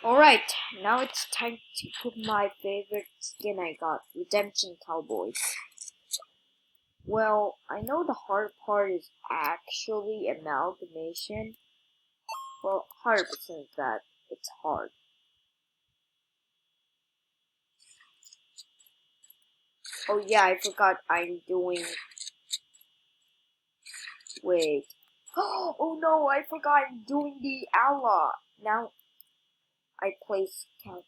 Alright, now it's time to put my favorite skin I got, Redemption Cowboys. Well, I know the hard part is actually amalgamation. Well, 100% that it's hard. Oh yeah, I forgot I'm doing... Wait. Oh no, I forgot I'm doing the ally. Now, I place Cowboy.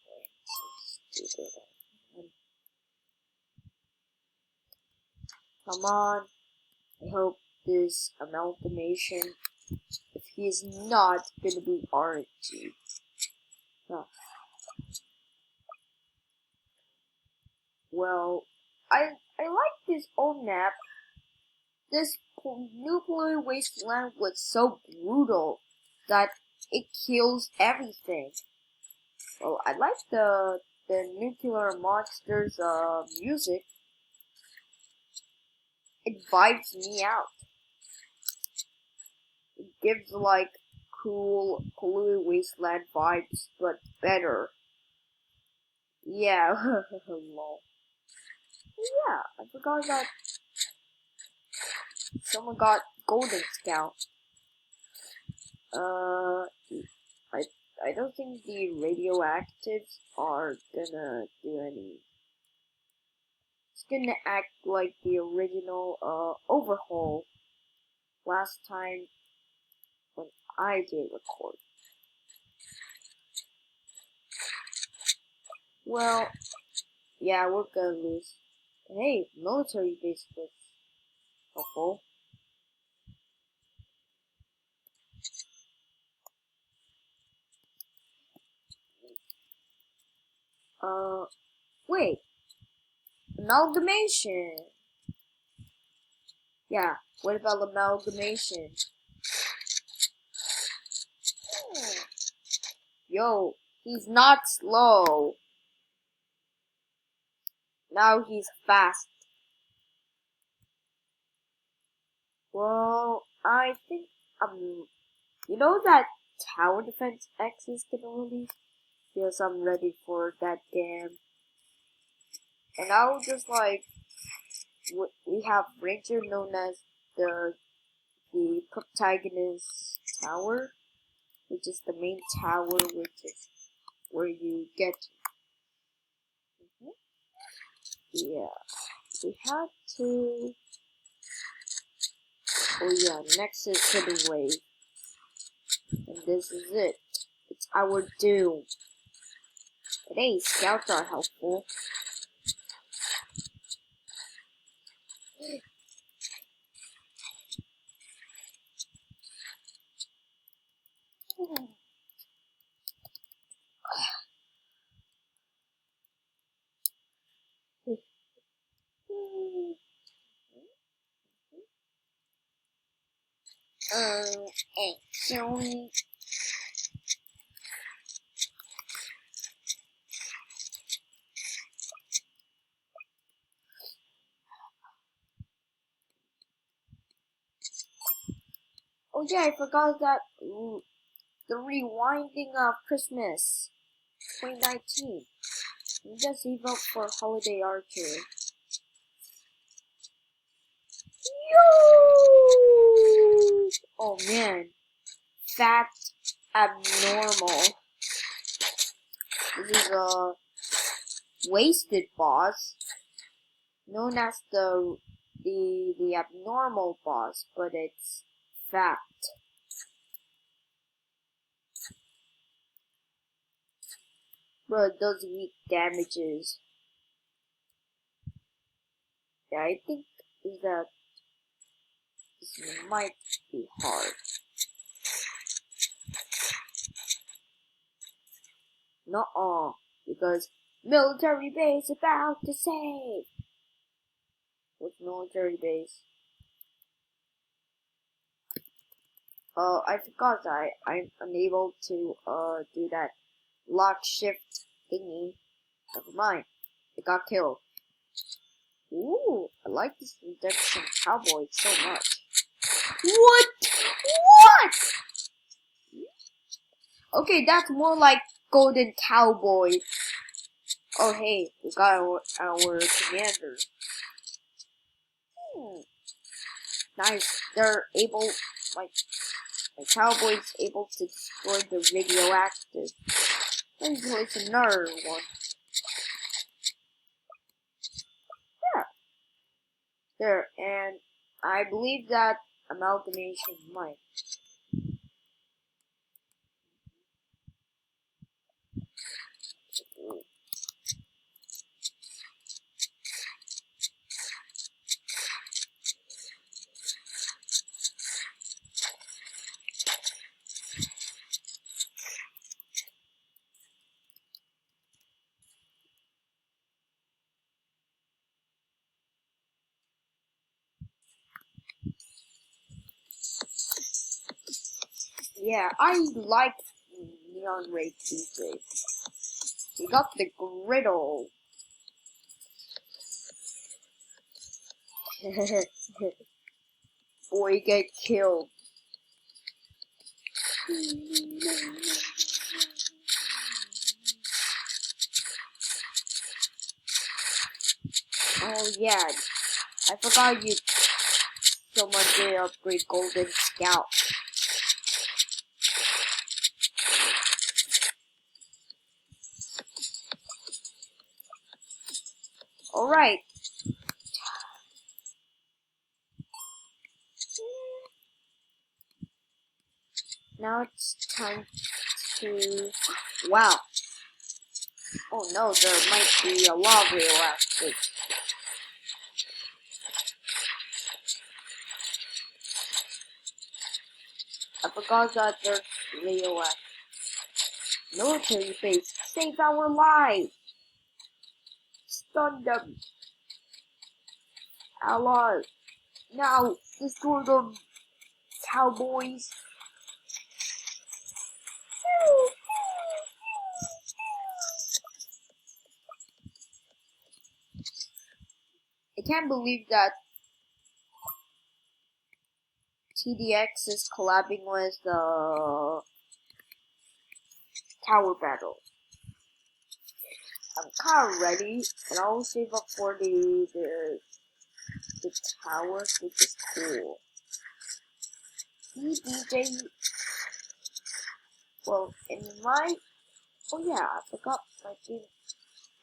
So stupid. Come on. I hope this amalgamation, if he is not gonna be RNG. Oh. Well, I like this old map. This nuclear wasteland was so brutal that it kills everything. Well, I like the nuclear monsters music. It vibes me out. It gives like cool wasteland vibes, but better. Yeah, lol. Yeah, I forgot that someone got Golden Scout. I don't think the radioactives are gonna do any. It's gonna act like the original overhaul last time when I did record. Well, yeah, we're gonna lose. Hey, military base was helpful. Wait. Amalgamation. Yeah, what about amalgamation? Yo, he's not slow. Now he's fast. Well, I think, you know that Tower Defense X is gonna release? Yes, I'm ready for that game. And I'll just like, we have Ranger known as the protagonist tower, which is the main tower, which is where you get. Yeah, we have to. Oh yeah, next is Hidden Wave, and this is it. It's our doom. But hey, scouts are helpful. Actually, oh yeah, I forgot that the rewinding of Christmas 2019. We just evolved for Holiday Archer. Yo! Oh man, fat abnormal. This is a wasted boss, known as the abnormal boss, but it's fat. But it does weak damages. Yeah, I think that this might be hard. Nuh-uh, because military base about to save. What's military base? I forgot that I'm unable to do that lock shift thingy. Never mind. It got killed. Ooh, I like this Redemption Cowboy so much. What? What? Okay, that's more like golden cowboy. Oh hey, we got our commander. Nice. They're able, like, the cowboy's able to destroy the radioactive. Let's place another one. Yeah. There, and I believe that amalgamation might. Yeah, I like Neon Ray Tuesday. We got the griddle. Boy, get killed. Oh yeah, I forgot you. Someone did upgrade Golden Scout. Alright. Now it's time to... Wow. Oh no, there might be a lot of radioactive. I forgot that there's radioactive. Military base, save our lives! Stun them! Allies! Now, destroy them, cowboys! I can't believe that TDX is collabing with the Tower Battle. I'm kind of ready, and I'll save up for the tower, which is cool. DJ. Well, in my... Oh yeah, I forgot my game.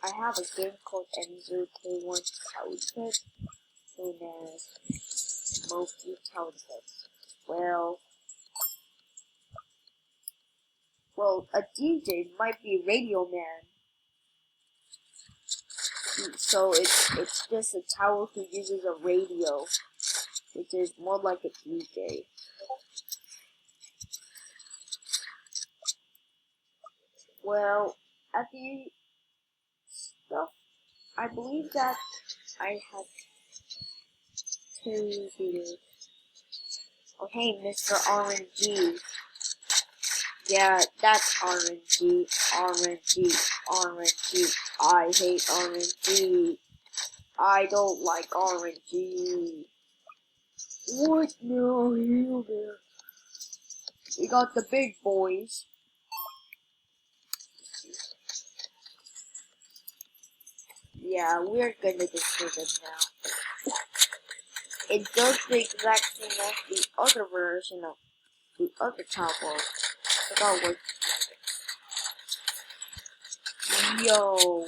I have a game called M0K1 Childhood, known as Moki Childhood. Well, a DJ might be Radio Man. So it's just a tower who uses a radio, which is more like a DJ. Well, at the stuff, I believe that I have to do. Oh hey, Mr. RNG. Yeah, that's RNG, RNG, RNG. I hate RNG. I don't like RNG. What? No, you there. We got the big boys. Yeah, we're gonna destroy them now. It does the exact same as the other version of the other tower. Forgot what. Yo.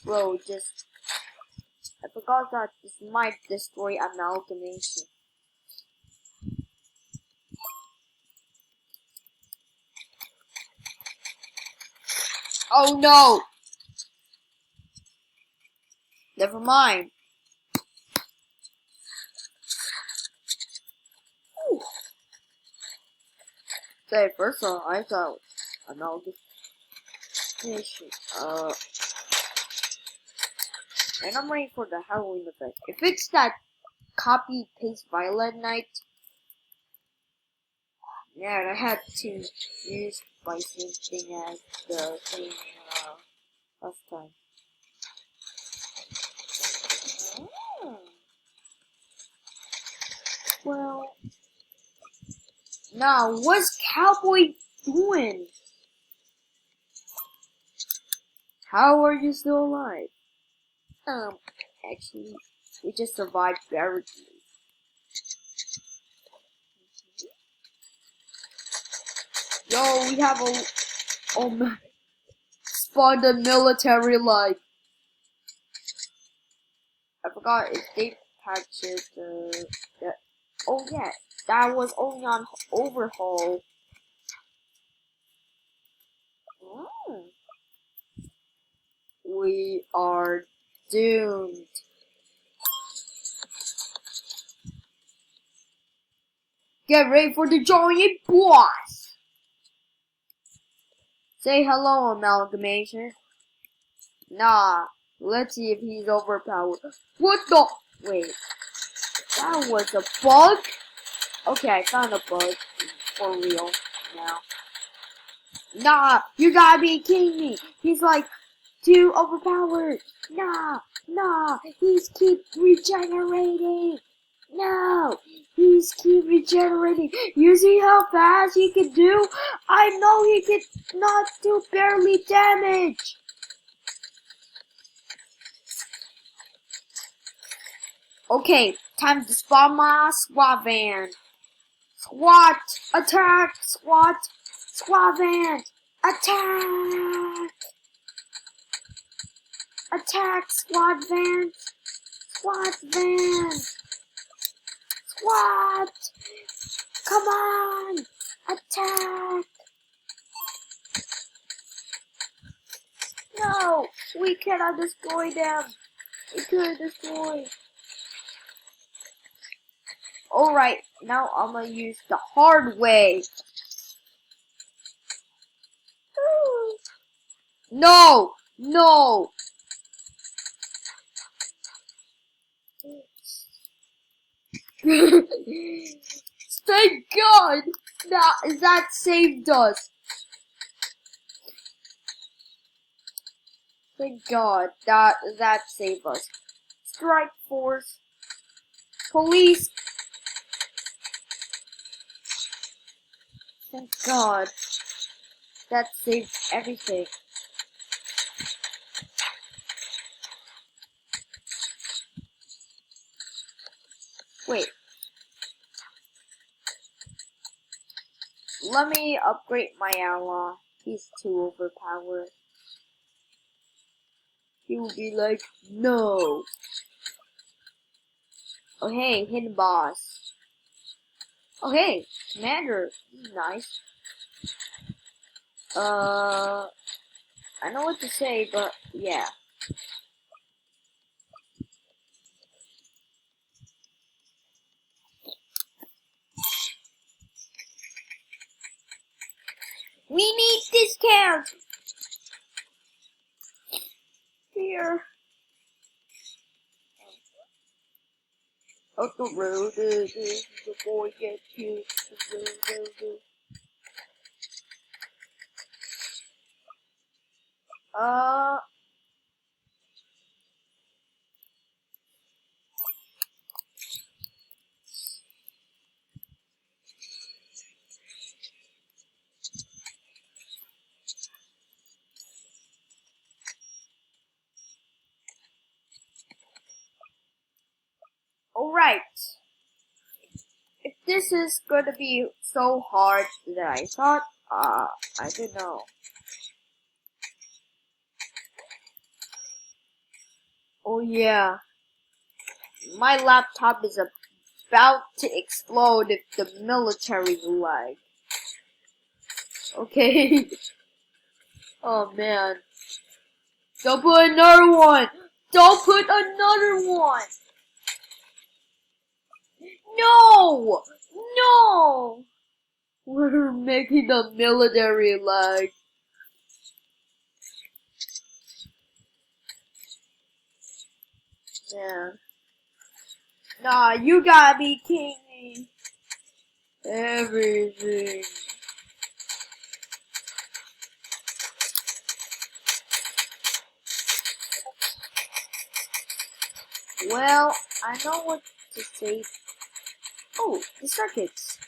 Bro, I forgot that this might destroy amalgamation. Oh no! Never mind. Ooh. Say, first of all, I thought amalgamation. And I'm waiting for the Halloween event. If it's that copy paste Violet Night, yeah, I had to use my same thing as the thing last time. Well, Nah, what's Cowboy doing? How are you still alive? Actually, we just survived barely. Yo, we have a oh man, spawned a military like. I forgot if they patched that. Oh yeah, that was only on overhaul. Mm. We are doomed. Get ready for the giant boss! Say hello, Amalgamation. Nah, let's see if he's overpowered. What the? Wait, that was a bug? Okay, I found a bug. For real, now. Nah, you gotta be kidding me. He's like too overpowered. Nah, he's keep regenerating. No, he's keep regenerating. You see how fast he can do? I know he can not do barely damage. Okay, time to spawn my SWAT van. SWAT! Attack! SWAT! SWAT van! Attack! Attack! SWAT van! SWAT van! SWAT! Come on! Attack! No! We cannot destroy them! We couldn't destroy. Alright, now I'm gonna use the hard way. No! No! Thank God! That saved us. Thank God that saved us. Strike force. Police. Thank God. That saved everything. Wait. Let me upgrade my ally. He's too overpowered. He will be like, no. Oh hey, hidden boss. Oh hey, commander. This is nice. I know what to say, but yeah. We need discount. Here. Up the road, the boy gets you. Alright. If this is gonna be so hard that I thought, I don't know. Oh yeah. My laptop is about to explode if the military lag. Okay. Oh man. Don't put another one! Don't put another one! No! No! We're making the military lag. Yeah. Nah, you gotta be kidding me. Everything. Well, I know what to say. Oh, the circuits.